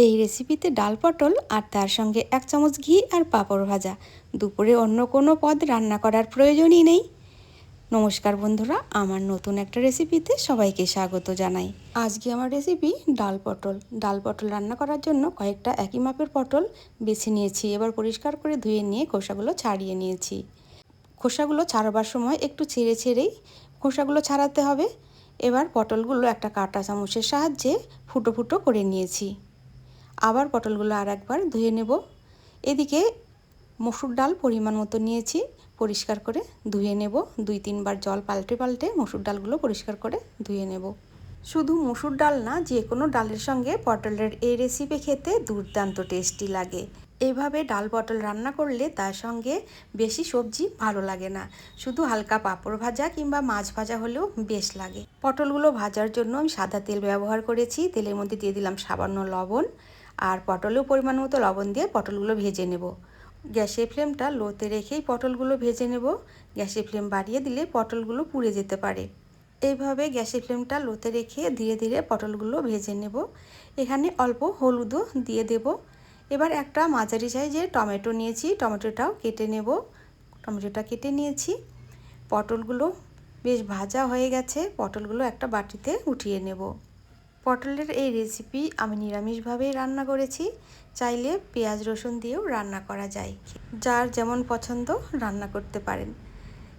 এই রেসিপিতে ডাল পটল আর তার সঙ্গে 1 চামচ ঘি আর পাঁপড় ভাজা। দুপুরে অন্য কোনো পদ রান্না করার প্রয়োজনই নেই। নমস্কার বন্ধুরা, আমার নতুন একটা রেসিপিতে সবাইকে স্বাগত জানাই। আজকে আমার রেসিপি ডাল পটল। ডাল পটল রান্না করার জন্য কয়েকটা একই মাপের পটল বেছে নিয়েছি। এবার পরিষ্কার করে ধুয়ে নিয়ে খোসাগুলো ছাড়িয়ে নিয়েছি। খোসাগুলো ছাড়াবার সময় একটু ছেড়ে ছেড়েই খোসাগুলো ছাড়াতে হবে। এবার পটলগুলো একটা কাঁটা চামচের সাহায্যে ফুটো ফুটো করে নিয়েছি। আবার পটলগুলো আর একবার ধুয়ে নেব। এদিকে মসুর ডাল পরিমাণ মতো নিয়েছি, পরিষ্কার করে ধুয়ে নেব। 2-3 বার জল পাল্টে পাল্টে মসুর ডালগুলো পরিষ্কার করে ধুয়ে নেব। শুধু মসুর ডাল না, যে কোনো ডালের সঙ্গে পটলের এই রেসিপি খেতে দুর্দান্ত টেস্টি লাগে। এইভাবে ডাল পটল রান্না করলে তার সঙ্গে বেশি সবজি ভালো লাগে না, শুধু হালকা পাঁপড় ভাজা কিংবা মাছ ভাজা হলেও বেশ লাগে। পটলগুলো ভাজার জন্য আমি সাদা তেল ব্যবহার করেছি। তেলের মধ্যে দিয়ে দিলাম সামান্য লবণ, আর পটলেও পরিমাণ মতো লবণ দিয়ে পটলগুলো ভেজে নেব। গ্যাসের ফ্লেমটা লোতে রেখেই পটলগুলো ভেজে নেব। গ্যাসের ফ্লেম বাড়িয়ে দিলে পটলগুলো পুড়ে যেতে পারে। এইভাবে গ্যাসের ফ্লেমটা লোতে রেখে ধীরে ধীরে পটলগুলো ভেজে নেব। এখানে অল্প হলুদও দিয়ে দেব। এবার একটা মাঝারি সাইজের টমেটো নিয়েছি, টমেটোটাও কেটে নেব। টমেটোটা কেটে নিয়েছি। পটলগুলো বেশ ভাজা হয়ে গেছে, পটলগুলো একটা বাটিতে উঠিয়ে নেব। পটলের এই রেসিপি আমি নিরামিষভাবেই রান্না করেছি, চাইলে পেঁয়াজ রসুন দিয়েও রান্না করা যায়। যার যেমন পছন্দ রান্না করতে পারেন।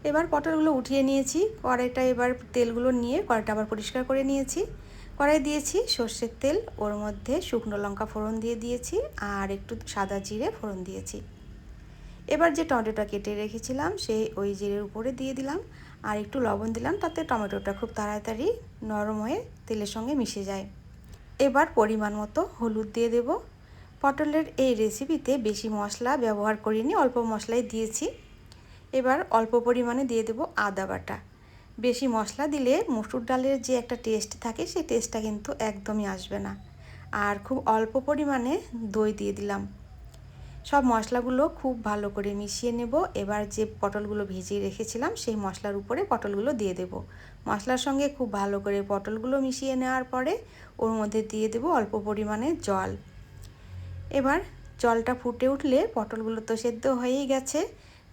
এবার পটলগুলো উঠিয়ে নিয়েছি। কড়াইটা এবার তেলগুলো নিয়ে কড়াইটা আবার পরিষ্কার করে নিয়েছি। কড়াই দিয়েছি সর্ষের তেল, ওর মধ্যে শুকনো লঙ্কা ফোড়ন দিয়ে দিয়েছি আর একটু সাদা জিরে ফোড়ন দিয়েছি। এবার যে টমেটোটা কেটে রেখেছিলাম সেই ওই জিরের উপরে দিয়ে দিলাম আর একটু লবণ দিলাম, তাতে টমেটোটা খুব তাড়াতাড়ি নরম হয়ে তেলের সঙ্গে মিশে যায়। এবার পরিমাণ মতো হলুদ দিয়ে দেব। পটলের এই রেসিপিতে বেশি মশলা ব্যবহার করিনি, অল্প মশলাই দিয়েছি। এবার অল্প পরিমাণে দিয়ে দেব আদা বাটা। বেশি মশলা দিলে মসুর ডালের যে একটা টেস্ট থাকে সেই টেস্টটা কিন্তু একদমই আসবে না। আর খুব অল্প পরিমাণে দই দিয়ে দিলাম। সব মশলাগুলো খুব ভালো করে মিশিয়ে নেব। এবার যে পটলগুলো ভিজিয়ে রেখেছিলাম সেই মশলার উপরে পটলগুলো দিয়ে দেব। মশলার সঙ্গে খুব ভালো করে পটলগুলো মিশিয়ে নেওয়ার পরে ওর মধ্যে দিয়ে দেব অল্প পরিমাণে জল। এবার জলটা ফুটে উঠলে পটলগুলো তো সেদ্ধ হয়েই গেছে,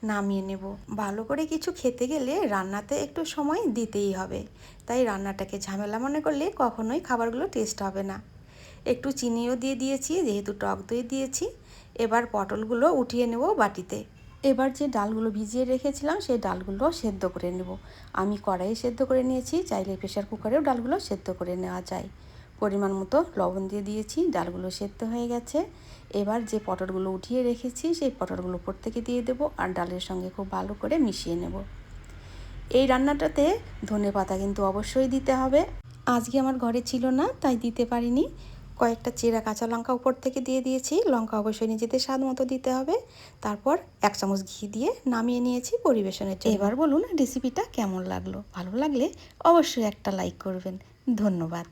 নামিয়ে নেব। ভালো করে কিছু খেতে গেলে রান্নাতে একটু সময় দিতেই হবে, তাই রান্নাটাকে ঝামেলা মনে করলে কখনোই খাবারগুলো টেস্ট হবে না। একটু চিনিও দিয়ে দিয়েছি, যেহেতু টক দই দিয়েছি। এবার পটলগুলো উঠিয়ে নেব বাটিতে। এবার যে ডালগুলো ভিজিয়ে রেখেছিলাম সেই ডালগুলো সেদ্ধ করে নেব। আমি কড়াইয়ে সেদ্ধ করে নিয়েছি, চাইলে প্রেসার কুকারেও ডালগুলো সেদ্ধ করে নেওয়া যায়। পরিমাণ মতো লবণ দিয়ে দিয়েছি, ডালগুলো সেদ্ধ হয়ে গেছে। এবার যে পটলগুলো উঠিয়ে রেখেছি সেই পটলগুলো প্রত্যেকে দিয়ে দেবো আর ডালের সঙ্গে খুব ভালো করে মিশিয়ে নেব। এই রান্নাটাতে ধনেপাতা কিন্তু অবশ্যই দিতে হবে। আজকে আমার ঘরে ছিল না তাই দিতে পারিনি। কয়েকটা চেরা কাঁচা লঙ্কা উপর থেকে দিয়ে দিয়েছি। লঙ্কা অবশ্যই নিজেদের স্বাদ মতো দিতে হবে। তারপর 1 চামচ ঘি দিয়ে নামিয়ে নিয়েছি পরিবেশনের জন্য। এবার বলুন রেসিপিটা কেমন লাগলো। ভালো লাগলে অবশ্যই একটা লাইক করবেন। ধন্যবাদ।